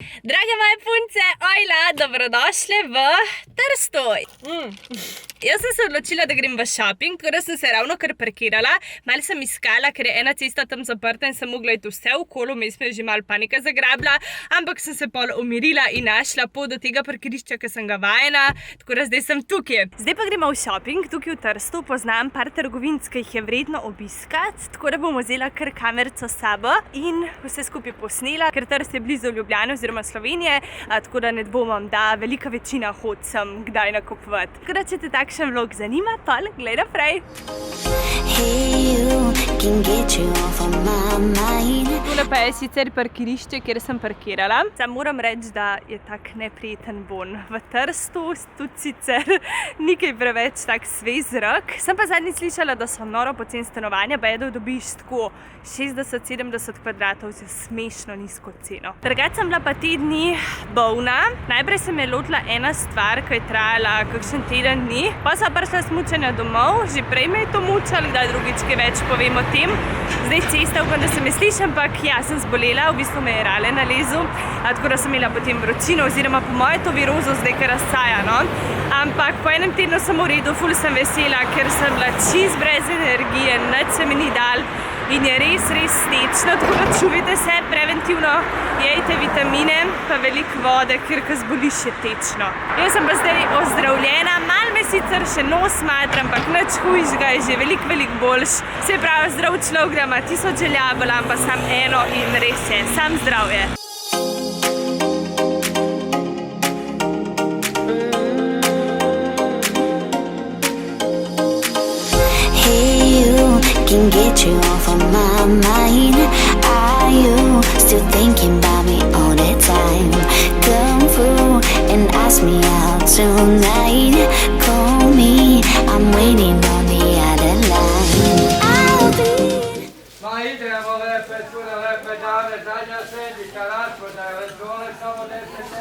Drage moje punce, ojla, dobrodošle v Trstu. Jaz sem se odločila, da grem v shopping, ker sem se ravno kar parkirala. Malo sem iskala, ker je ena cesta tam zaprta in sem mogla iti vse okolo, vmes me je že malo panika zagrabila, ampak sem se pol umirila in našla pot do tega parkirišča, ker sem ga vajena, tako da zdaj sem tukaj. Zdaj pa gremo v shopping, tukaj v Trstu, poznam par trgovin, ki jih je vredno obiskati, tako da bom vzela kar kamerico s sabo in vse skupaj posnela, ker Trst je blizu Ljubljane oziroma Slovenije, tako da ne dvomim, da velika večina hod sem kdaj nakupovati. Tako da, če te takšen vlog zanima, pa glej naprej. Tole pa je sicer parkirišče, kjer sem parkirala. Sam moram reči, da je tak neprijeten bon. V Trstu tudi sicer nekaj preveč tak svež zrak. Sem pa zadnjič slišala, da so noro poceni stanovanja, da dobiš tako 60-70 kvadratov za smešno nizko ceno. Drugače sem bila pa te dni bolna. Najprej se me je lotila ena stvar, ki je trajala kakšen teden dni. Pa sem prišla smučanja domov, že prej me je to mučalo, da drugič kaj več povem o tem. Zdaj cesta, upam, da se me sliši, ampak ja, sem zbolela, v bistvu me je rale nalezel, tako da sem imela potem vročino, oziroma po moje to virozo zdaj kar razsaja, no. Ampak po enem tednu sem v redu, ful sem vesela, ker sem bila čist brez energije, nič se mi ni dal in je res tečno, tako da čuvajte se preventivno, jejte vitamine, pa veliko vode, ker ko zboliš je tečno. Jaz sem pa zdaj ozdravljena, malo me sicer še nos matra, ampak nič hujšega, je že veliko boljš. Se pravi, zdrav človek, da ima 1000 želja, bolam pa sam eno in res je, sam zdravje. Can get you off of my mind. Are you still thinking about me all the time? Come through and ask me out tonight. Call me, I'm waiting on the other line. I'll be Ma idemo lepe, cure lepe dame, zadnja sedica, razprodaja, razgovore samo 10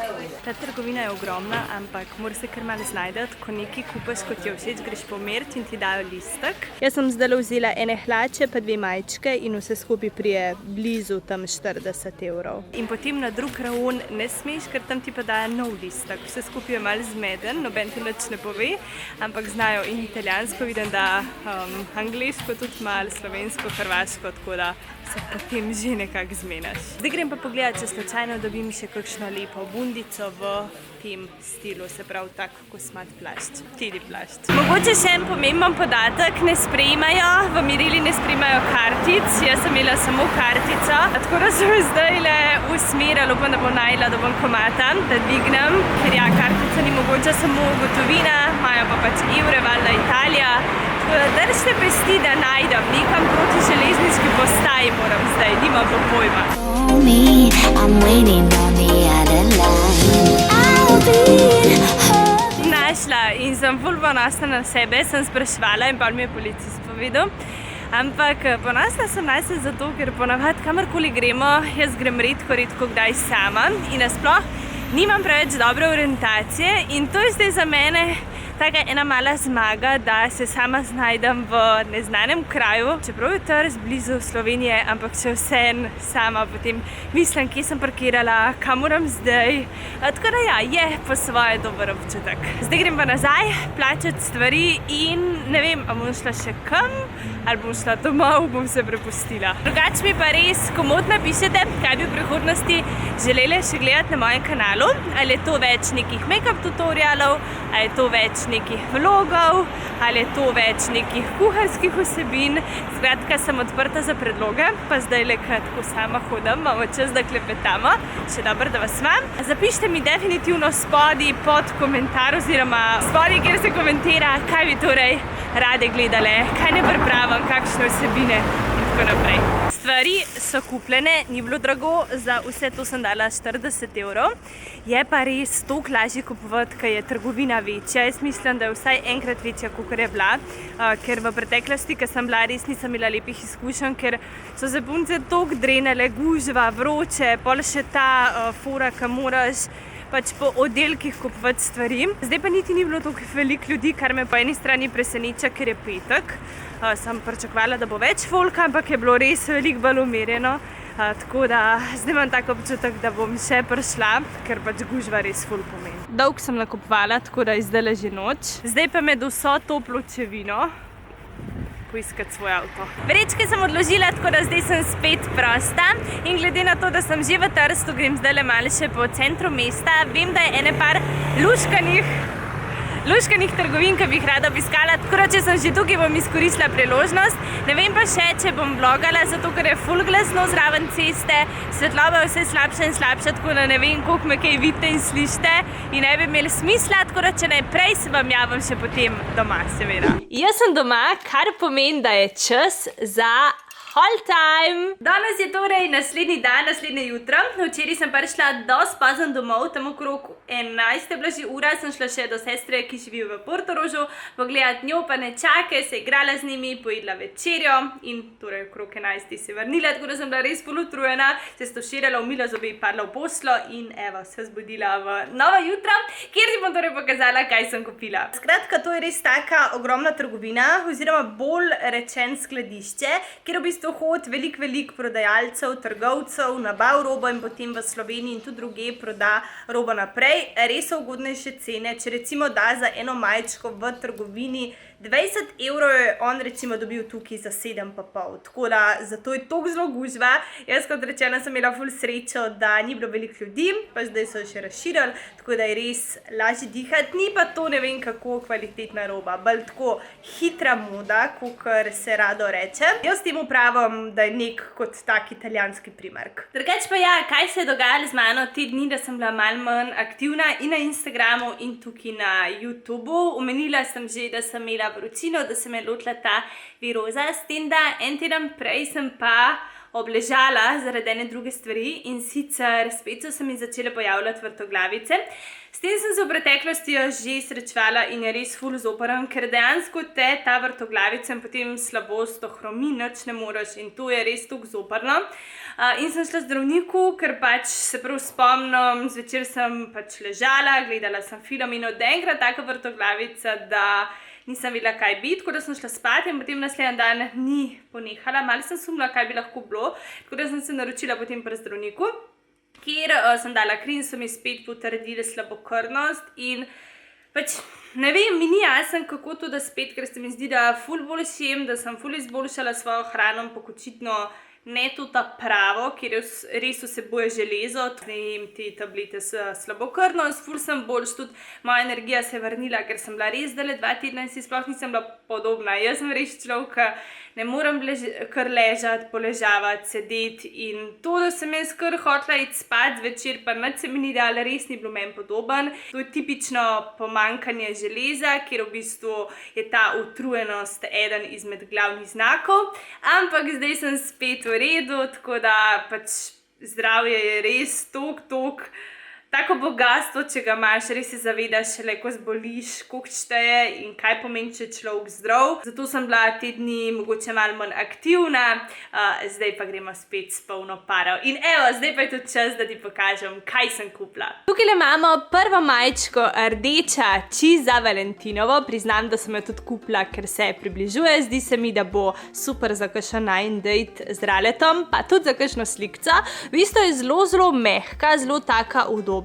evrov. Ta trgovina je ogromna, ampak moraš se kar malo znajdeti, ko nekaj kupaš, kot ti je všeč, greš pomeriti in ti dajo listek. Jaz sem zdaj vzela ene hlače pa 2 majčke in vse skupaj prije blizu tam 40 evrov. In potem na drug raven ne smeš, ker tam ti pa dajo nov listek. Vse skupaj je malo zmeden, noben ti nič ne pove, ampak znajo in italijansko, vidim, da angleško, tudi malo slovensko, hrvaško, tako da se potem že nekako zmenaš. Zdaj grem pa pogledati, če slučajno dobim še kakšno lepo bundico v tem stilu, se pravi tak kosmat plašč, tedi plašč. Mogoče še en pomemben podatek, ne sprejemajo, v Mirili ne sprejemajo kartic, jaz sem imela samo kartico, tako da sem zdaj le usmerila, upam, da bom najela do bankomata, da dvignem, ker ja, kartica ni mogoče samo gotovina, imajo pa pač evre, valjda Italija. Držite pesti, da najdem nekam proti železniški postaji moram zdaj, nimam pa pojma. Našla in sem ful ponosna na sebe, sem spraševala in pa mi je policist povedal. Ampak ponosna sem nase zato, ker ponavadi kamorkoli gremo, jaz grem redko kdaj sama in nasploh nimam preveč dobre orientacije in to je zdaj za mene taka ena mala zmaga, da se sama znajdem v neznanem kraju. Čeprav je Trst blizu Slovenije, ampak če vsem sama potem mislim, kje sem parkirala, kam moram zdaj. Tako da ja, je po svoje dober občutek. Zdaj grem pa nazaj, plačati stvari in ne vem, a bom šla še kam, ali bom šla domov, bom se prepustila. Drugače mi pa res komotno pišete, kaj bi v prihodnosti želeli še gledati na mojem kanalu. Ali je to več nekih make-up tutorialov, ali je to več nekih vlogov, ali je to več nekih kuharskih vsebin. Skratka, sem odprta za predloge, pa zdaj le tako sama hodim, imamo čas, da klepetamo. Še dobro, da vas imam. Zapišite mi definitivno spodaj pod komentar, oziroma spodaj, kjer se komentira, kaj bi torej rade gledale, kaj ne pripravim, kakšne vsebine in tako naprej. Stvari so kupljene, ni bilo drago, za vse to sem dala 40 evrov. Je pa res toliko lažje kupovati, ker je trgovina večja. Jaz mislim, da je vsaj enkrat večja, kakor je bila, ker v preteklosti, ko sem bila, res nisem imela lepih izkušenj, ker so se punce toliko drenale, gužva, vroče, pol še ta fora, ki moraš pač po oddelkih kupovati stvari. Zdaj pa niti ni bilo toliko veliko ljudi, kar me po eni strani preseneča, ker je petek. Sem pričakovala, da bo več folka, ampak je bilo res veliko bolj umirjeno. Tako da zdaj imam tak občutek, da bom še prišla, ker pač gužva res ful pomeni. Dolgo sem nakupovala, tako da je zdajle že noč. Zdaj pa med vso to pločevino poiskati svoj avto. Vrečke sem odložila, tako da zdaj sem spet prosta in glede na to, da sem že v Trstu, grem zdajle malo še po centru mesta. Vem, da je ene par luškanih trgovin, ki bi jih rada obiskala, tako da če sem že tukaj, bom izkoristila priložnost. Ne vem pa še, če bom vlogala, zato ker je ful glasno zraven ceste, svetloba je vse slabša in slabša, tako da ne vem, koliko me kaj vidite in slišite in ne bi imeli smisla, tako da če najprej se vam javim še potem doma, seveda. Jaz sem doma, kar pomeni, da je čas za haul time! Danes je torej naslednji dan, naslednje jutro. Včeraj sem prišla dosti pozno domov, tam okrog 11 je bila že ura, sem šla še do sestre, ki živi v Portorožu, pogledat njo, pa ne čake, se igrala z njimi, pojedla večerjo in torej okrog 11 se vrnila, tako da sem bila res ful utrujena, se stoširala, umila zobe, padla v poslo in evo, se zbudila v novo jutro, kjer si bom torej pokazala, kaj sem kupila. Skratka, to je res taka ogromna trgovina, oziroma bolj rečen skladišče, kjer v bistvu hod veliko prodajalcev, trgovcev, nabav robo in potem v Sloveniji in tudi druge proda robo naprej. Res so ugodnejše cene, če recimo da za eno majčko v trgovini 20 evrov je on recimo dobil tukaj za 7,5. Tako da zato je toliko zelo gužva. Jaz kot rečena sem imela ful srečo, da ni bilo veliko ljudi, pa zdaj so še razširili, tako da je res lažje dihati. Ni pa to ne vem kako kvalitetna roba, bolj tako hitra moda, kakor se rado reče. Jaz temu pravim, da je nek kot tak italijanski primerk. Drugače pa ja, kaj se je dogajalo z mano te dni, da sem bila malo manj aktivna in na Instagramu in tukaj na YouTubeu. Omenila sem že, da sem imela vročino, da se me je lotila ta viroza, s tem, da en teden prej sem pa obležala zaradi ene druge stvari in sicer spet so se mi začele pojavljati vrtoglavice. S tem sem se v preteklosti že srečevala in je res ful zoprn, ker dejansko te ta vrtoglavica in potem slabost ohromi, nič ne moreš in to je res toliko zoprno. In sem šla zdravniku, ker pač se prav spomnim, zvečer sem pač ležala, gledala sem film in od enkrat taka vrtoglavica, da nisem vedela, kaj biti, tako da sem šla spat in potem naslednji dan ni ponehala. Malo sem sumila, kaj bi lahko bilo, tako da sem se naročila potem pri zdravniku, kjer sem dala kri in so mi spet potrdili slabokrvnost in pač ne vem, mi ni jasen, kako to da spet, ker se mi zdi, da ful bolj šem, da sem ful izboljšala svojo hrano, ampak očitno ne to ta pravo, kjer res vsebuje železo, te tablete s slabokrvnost, ful sem boljš, tudi moja energija se je vrnila, ker sem bila res zdajle 2 tedna in si sploh nisem bila podobna. Jaz sem res človek, ne morem kar ležati, poležavati, sedeti in to, da sem jaz kar hotela iti spat zvečer, pa nič se mi ni dalo, res ni bilo meni podoben. To je tipično pomanjkanje železa, kjer v bistvu je ta utrujenost eden izmed glavnih znakov, ampak zdaj sem spet v redu, tako da pač zdravje je res tako bogatstvo, če ga imaš, res se zavedaš, ko zboliš, koliko šteje in kaj pomeni, če je človek zdrav. Zato sem bila te dni mogoče malo manj aktivna, zdaj pa gremo spet s polno paro. In evo, zdaj pa je tudi čas, da ti pokažem, kaj sem kupila. Tukaj imamo prvo majčko rdeča čiz za Valentinovo. Priznam, da sem jo tudi kupila, ker se približuje. Zdi se mi, da bo super za kakšen najin dejt z Raletom, pa tudi za kakšno slikco. V bistvu je zelo mehka, zelo taka udobna.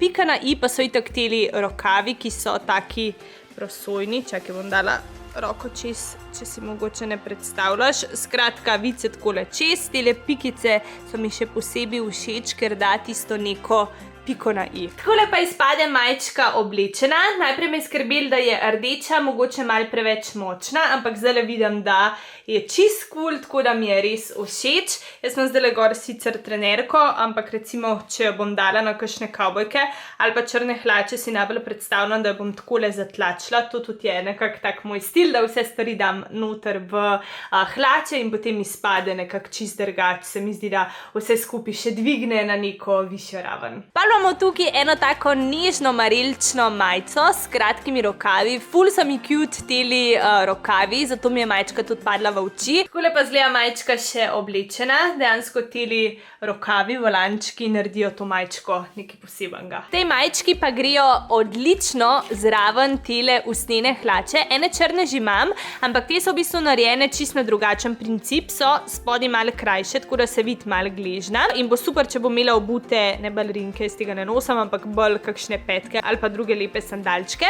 Pika na i pa so itak teli rokavi, ki so taki prosojni. Čakaj, bom dala roko čez, če si mogoče ne predstavljaš. Skratka, vid se takole čez. Tele pikice so mi še posebej všeč, ker da tisto neko piko na i. Takole pa izpade majčka oblečena. Najprej me je skrbelo, da je rdeča, mogoče malo preveč močna, ampak zdaj vidim, da je čist cool, tako da mi je res všeč. Jaz sem zdaj gor sicer trenerko, ampak recimo, če jo bom dala na kakšne kavbojke ali pa črne hlače, si najbolj predstavljam, da jo bom takole zatlačila. To tudi je nekako tak moj stil, da vse stvari dam noter v hlače in potem izpade nekako čist drugače. Se mi zdi, da vse skupaj še dvigne na neko višjo raven. Pa imamo tukaj eno tako nežno marelično majico s kratkimi rokavi. Ful so mi cute teli rokavi, zato mi je majčka tudi padla v oči. Takole pa zgleda majčka še oblečena. Dejansko teli rokavi, volančki naredijo to majčko nekaj posebenega. Tej majčki pa grejo odlično zraven tele usnjene hlače. Ene črne že imam, ampak te so v bistvu narejene čisto na drugačen princip. So spodaj malo krajše, tako da se vidi malo gležna. In bo super, če bo imela obute ne balerinke, iz tega ne nosim, ampak bolj kakšne petke ali pa druge lepe sandalčke.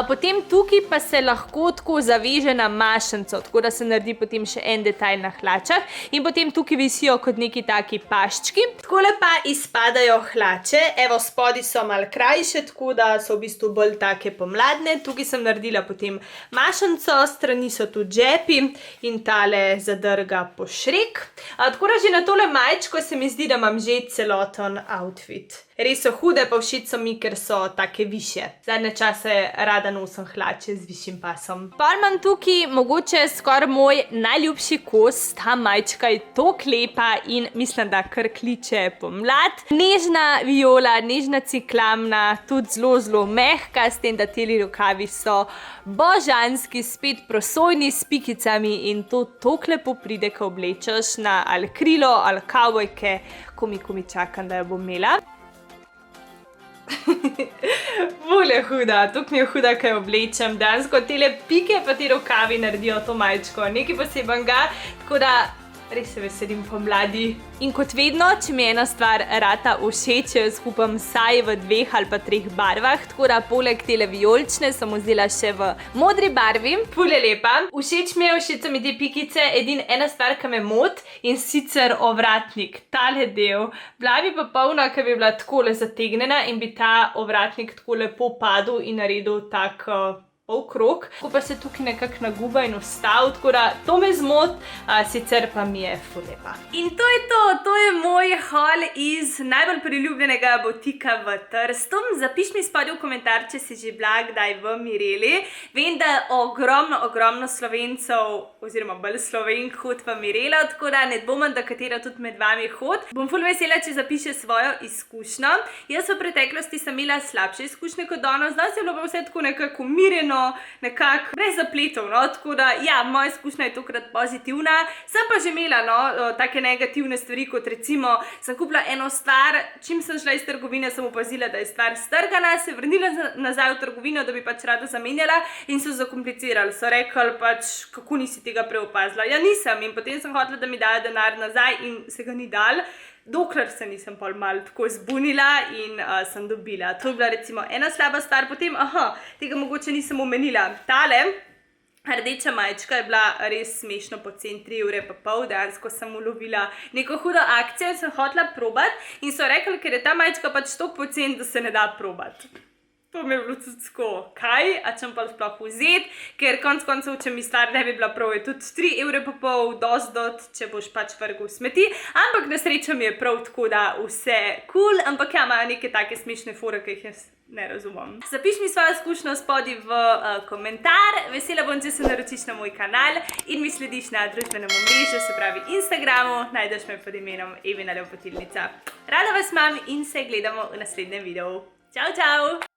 Potem tukaj pa se lahko tako zaveže na mašenco, tako da se naredi potem še en detajl na hlačah. In potem tukaj visijo kot neki taki paščki. Takole pa izpadajo hlače. Evo, spodaj so malo krajše, tako da so v bistvu bolj take pomladne. Tukaj sem naredila potem mašenco, strani so tu džepi in tale zadrga po šrek. Tako da že na tole majčko se mi zdi, da imam že celoten outfit. Res so hude, pa všeč so mi, ker so take višje. Zadnje čase rada nosim hlače z višjim pasom. Pa imam tukaj mogoče skoraj moj najljubši kos. Ta majčka je toliko lepa in mislim, da kar kliče pomlad. Nežna viola, nežna ciklamna, tudi zelo mehka, s tem, da teli rokavi so božanski, spet prosojni s pikicami in to toliko lepo pride, ko oblečeš na ali krilo ali kavbojke. Komi čakam, da jo bom imela. Ful je huda, tukaj mi je huda, kaj oblečem. Dejansko tele pike pa te rokavi naredijo to majčko nekaj posebenega, tako da res se veselim pomladi. In kot vedno, če mi ena stvar rata všeč, jo skupam vsaj v 2 ali pa 3 barvah, tako da poleg tele vijolične sem vzela še v modri barvi. Ful je lepa. Všeč so mi te pikice, ena stvar, ki me moti, in sicer ovratnik, tale del. Bila bi pa polna, ki bi bila takole zategnjena in bi ta ovratnik tako lepo padel in naredil tak polkrog, ko pa se tukaj nekako naguba in vstav, tako da to me zmot, sicer pa mi je ful lepa. In to je moj haul iz najbolj priljubljenega butika v Trstu. Zapiš mi spodaj v komentar, če si že bila kdaj v Mireli. Vem, da ogromno Slovencev, oziroma bolj Slovenk hod v Mirelo, tako da ne dvomim, da katera tudi med vami hod. Bom ful vesela, če zapiše svojo izkušnjo. Jaz v preteklosti sem imela slabše izkušnje kot danes, danes je bilo pa vse tako nekako umirjeno, nekako brez zapletov, no, tako da, ja, moja izkušnja je tokrat pozitivna. Sem pa že imela, no, take negativne stvari, kot recimo, sem kupila eno stvar, čim sem šla iz trgovine, sem opazila, da je stvar strgana, se vrnila nazaj v trgovino, da bi pač rado zamenjala in so zakomplicirali. So rekli pač, kako nisi tega prej opazila. Ja, nisem in potem sem hotela, da mi dajo denar nazaj in se ga ni dal. Dokler se nisem pol malo tako zbunila in sem dobila. To je bila recimo ena slaba stvar, potem, tega mogoče nisem omenila. Tale rdeča majčka je bila res smešno poceni, 3,5 €, dejansko sem ulovila neko hudo akcijo in sem hotela probati in so rekli, ker je ta majčka pač toliko poceni, da se ne da probati. To mi je bilo tudi tako, kaj, a čem pa sploh vzeti, ker konc koncev, če mi stvar ne bi bila prav, je tudi 3,5 €, dosti, če boš pač vrgel smeti, ampak na srečo mi je prav tako, da vse cool, ampak ja, imajo neke take smešne fore, ki jih jaz ne razumem. Zapiš mi svojo izkušnjo spodaj v komentar, vesela bom, če se naročiš na moj kanal in mi slediš na družbenem omrežju, se pravi Instagramu, najdeš me pod imenom Evina Lepotilnica. Rada vas imam in se gledamo v naslednjem videu. Čau, čau!